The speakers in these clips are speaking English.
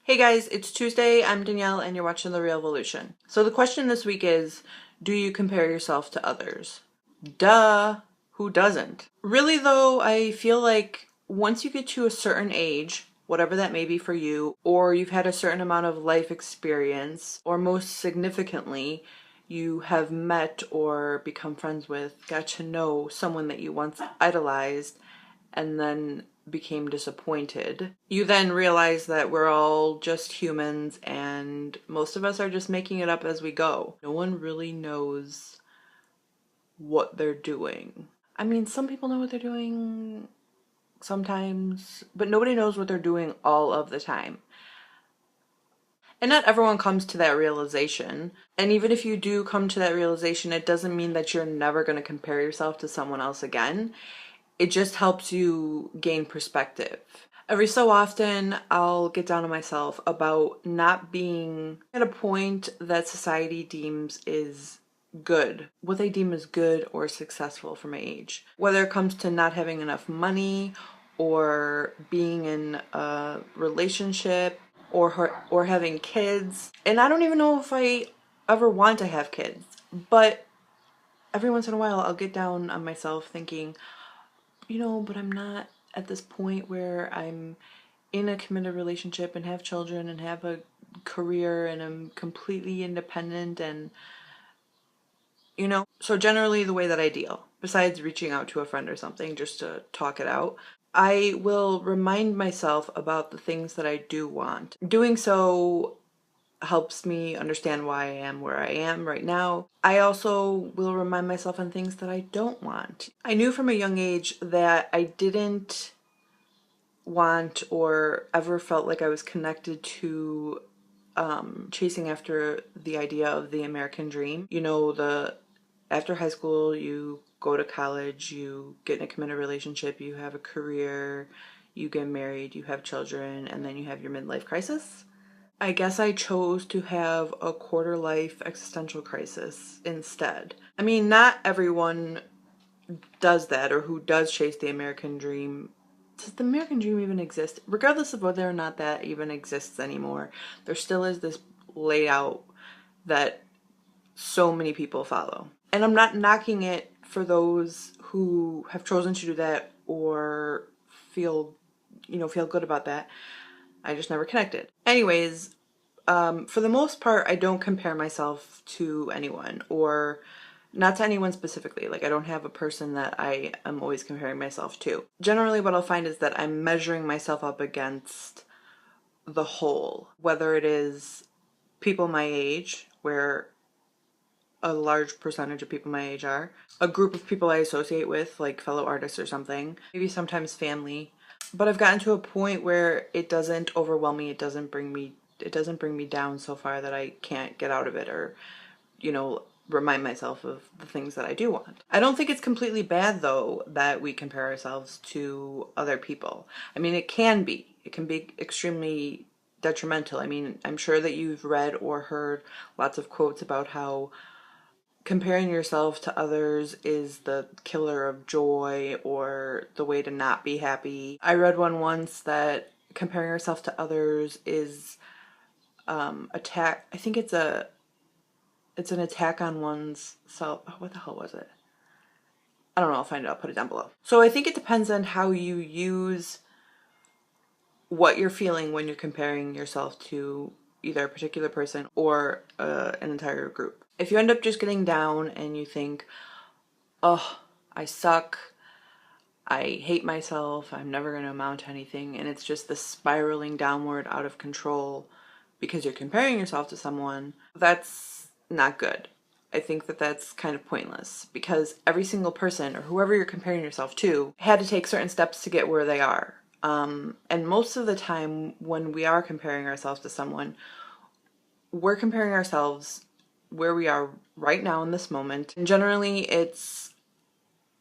Hey guys, it's Tuesday. I'm Danielle and you're watching TheRealvolution. So the question this week is, do you compare yourself to others? Duh, who doesn't? Really though, I feel like once you get to a certain age, whatever that may be for you, or you've had a certain amount of life experience, or most significantly, you have met or become friends with, got to know someone that you once idolized, and then became disappointed. You then realize that we're all just humans and most of us are just making it up as we go. No one really knows what they're doing. I mean, some people know what they're doing sometimes, but nobody knows what they're doing all of the time. And not everyone comes to that realization. And even if you do come to that realization, it doesn't mean that you're never going to compare yourself to someone else again. It just helps you gain perspective. Every so often, I'll get down on myself about not being at a point that society deems is good, what they deem as good or successful for my age. Whether it comes to not having enough money or being in a relationship or having kids. And I don't even know if I ever want to have kids, but every once in a while I'll get down on myself thinking, but I'm not at this point where I'm in a committed relationship and have children and have a career and I'm completely independent and so generally the way that I deal, besides reaching out to a friend or something just to talk it out, I will remind myself about the things that I do want. Doing so helps me understand why I am where I am right now. I also will remind myself on things that I don't want. I knew from a young age that I didn't want or ever felt like I was connected to chasing after the idea of the American dream. The after high school, you go to college, you get in a committed relationship, you have a career, you get married, you have children, and then you have your midlife crisis. I guess I chose to have a quarter life existential crisis instead. I mean, not everyone does that or who does chase the American dream. Does the American dream even exist? Regardless of whether or not that even exists anymore, there still is this layout that so many people follow. And I'm not knocking it for those who have chosen to do that or feel good about that. I just never connected. Anyways, for the most part, I don't compare myself to anyone or not to anyone specifically. Like, I don't have a person that I am always comparing myself to. Generally, what I'll find is that I'm measuring myself up against the whole, whether it is people my age, where a large percentage of people my age are, a group of people I associate with, like fellow artists or something, maybe sometimes family. But I've gotten to a point where it doesn't overwhelm me, it doesn't bring me down so far that I can't get out of it or, remind myself of the things that I do want. I don't think it's completely bad though that we compare ourselves to other people. I mean, it can be. It can be extremely detrimental. I mean, I'm sure that you've read or heard lots of quotes about how comparing yourself to others is the killer of joy or the way to not be happy. I read one once that comparing yourself to others is attack. I think it's an attack on one's self. Oh, what the hell was it? I don't know. I'll find it. I'll put it down below. So I think it depends on how you use what you're feeling when you're comparing yourself to either a particular person or an entire group. If you end up just getting down and you think, oh, I suck, I hate myself, I'm never going to amount to anything, and it's just this spiraling downward out of control because you're comparing yourself to someone, that's not good. I think that that's kind of pointless because every single person or whoever you're comparing yourself to had to take certain steps to get where they are. And most of the time when we are comparing ourselves to someone, we're comparing ourselves where we are right now in this moment. And generally it's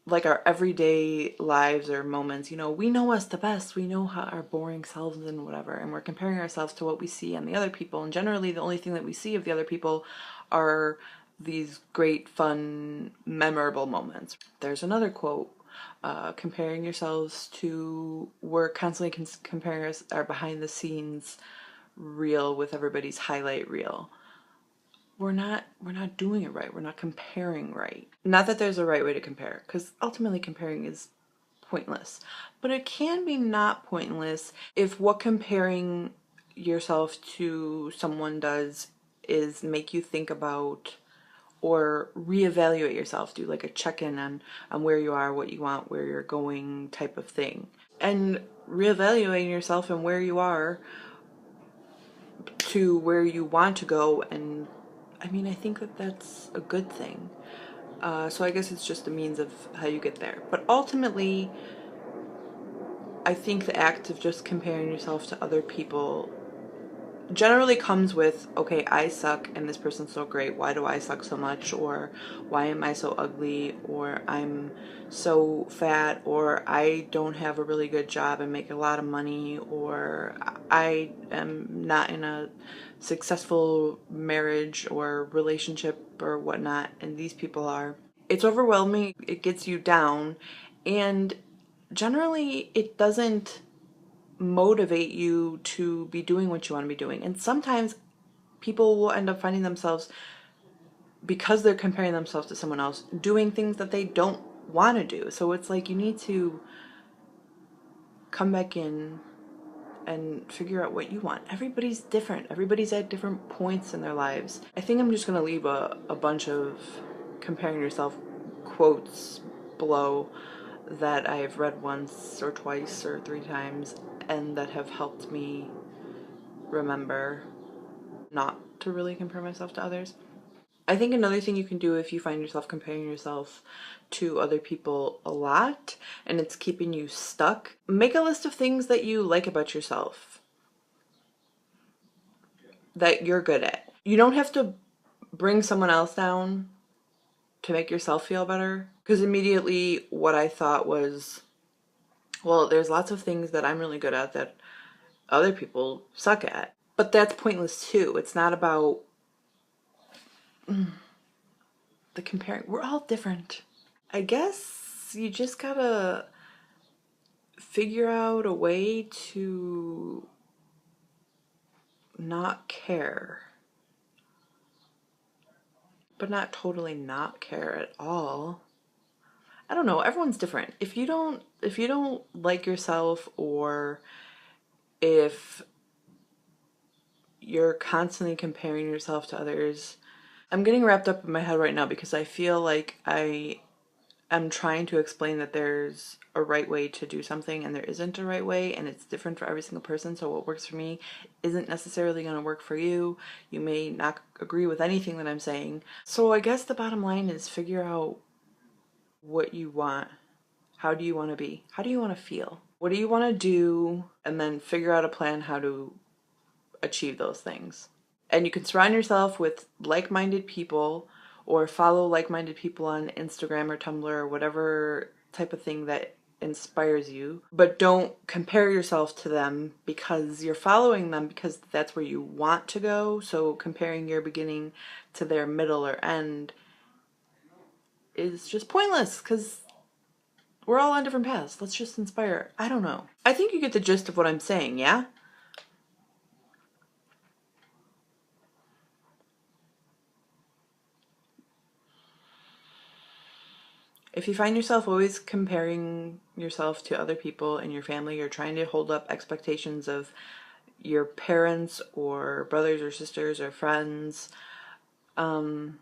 like our everyday lives or moments, we know us the best. We know how our boring selves and whatever, and we're comparing ourselves to what we see on the other people. And generally the only thing that we see of the other people are these great, fun, memorable moments. There's another quote, comparing yourselves to, we're constantly comparing our behind the scenes reel with everybody's highlight reel. We're not doing it right. We're not comparing right. Not that there's a right way to compare, because ultimately comparing is pointless. But it can be not pointless if what comparing yourself to someone does is make you think about or reevaluate yourself, do like a check-in on where you are, what you want, where you're going type of thing. And reevaluating yourself and where you are to where you want to go, and I mean, I think that that's a good thing. So I guess it's just a means of how you get there. But ultimately, I think the act of just comparing yourself to other people generally comes with, okay, I suck and this person's so great. Why do I suck so much? Or why am I so ugly? Or I'm so fat? Or I don't have a really good job and make a lot of money? Or I am not in a successful marriage or relationship or whatnot, and these people are. It's overwhelming. It gets you down, and generally it doesn't motivate you to be doing what you want to be doing. And sometimes people will end up finding themselves, because they're comparing themselves to someone else, doing things that they don't want to do. So it's like you need to come back in and figure out what you want. Everybody's different. Everybody's at different points in their lives. I think I'm just going to leave a bunch of comparing yourself quotes below that I've read once or twice or 3 times and that have helped me remember not to really compare myself to others. I think another thing you can do if you find yourself comparing yourself to other people a lot and it's keeping you stuck, make a list of things that you like about yourself that you're good at. You don't have to bring someone else down to make yourself feel better, because immediately what I thought was, well, there's lots of things that I'm really good at that other people suck at. But that's pointless too. It's not about the comparing. We're all different. I guess you just gotta figure out a way to not care. But not totally not care at all. I don't know, everyone's different. If you don't like yourself, or if you're constantly comparing yourself to others, I'm getting wrapped up in my head right now because I feel like I am trying to explain that there's a right way to do something and there isn't a right way, and it's different for every single person. So what works for me isn't necessarily going to work for you. You may not agree with anything that I'm saying. So I guess the bottom line is figure out what you want. How do you want to be? How do you want to feel? What do you want to do? And then figure out a plan how to achieve those things. And you can surround yourself with like-minded people, or follow like-minded people on Instagram or Tumblr or whatever type of thing that inspires you. But don't compare yourself to them because you're following them because that's where you want to go. So comparing your beginning to their middle or end is just pointless because we're all on different paths. Let's just inspire. I don't know. I think you get the gist of what I'm saying, yeah? If you find yourself always comparing yourself to other people in your family, you're trying to hold up expectations of your parents or brothers or sisters or friends, you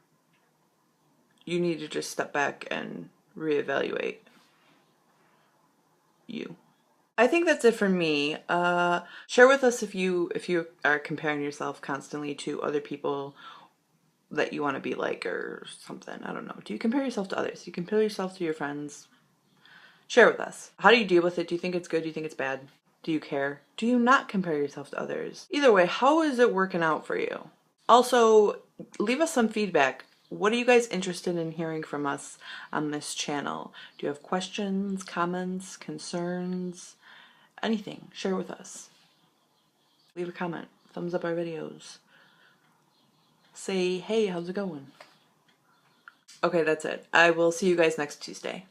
need to just step back and reevaluate you. I think that's it for me. Share with us if you are comparing yourself constantly to other people that you want to be like or something. I don't know. Do you compare yourself to others? Do you compare yourself to your friends? Share with us. How do you deal with it? Do you think it's good? Do you think it's bad? Do you care? Do you not compare yourself to others? Either way, how is it working out for you? Also, leave us some feedback. What are you guys interested in hearing from us on this channel? Do you have questions, comments, concerns, anything? Share with us. Leave a comment. Thumbs up our videos. Say, hey, how's it going? Okay, that's it. I will see you guys next Tuesday.